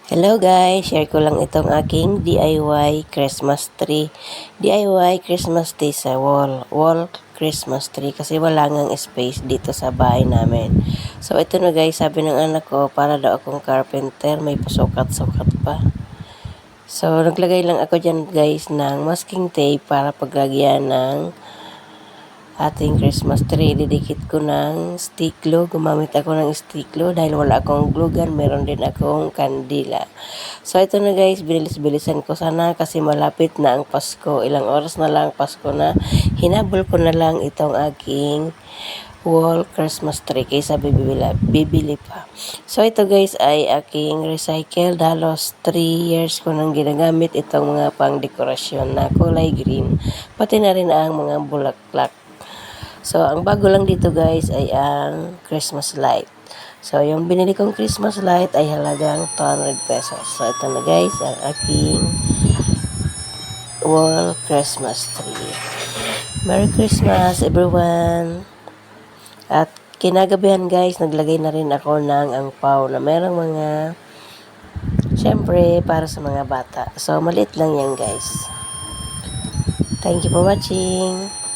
Hello guys, share ko lang itong aking DIY Christmas tree. DIY Christmas tree sa wall Christmas tree kasi wala ngang space dito sa bahay namin. So ito na guys, sabi ng anak ko, para daw akong carpenter, may pasukat-sukat pa. So naglagay lang ako dyan guys ng masking tape para paglagyan ng ating Christmas tree. Didikit ko ng stick glue. Gumamit ako ng stick glue dahil wala akong glue gun. Meron din akong kandila. So ito na guys, bilis-bilisan ko sana kasi malapit na ang Pasko. Ilang oras na lang Pasko na. Hinabol ko na lang itong aking wall Christmas tree kaysa bibili pa. So ito guys ay aking recycle. Halos 3 years ko nang ginagamit itong mga pang dekorasyon na kulay green. Pati na rin ang mga bulaklak. So, ang bago lang dito guys ay ang Christmas light. So, yung binili kong Christmas light ay halagang 200 pesos. So, ito na guys, ang aking wall Christmas tree. Merry Christmas everyone! At kinagabihan guys, naglagay na rin ako ng angpaw na merong mga, syempre, para sa mga bata. So, maliit lang yan guys. Thank you for watching!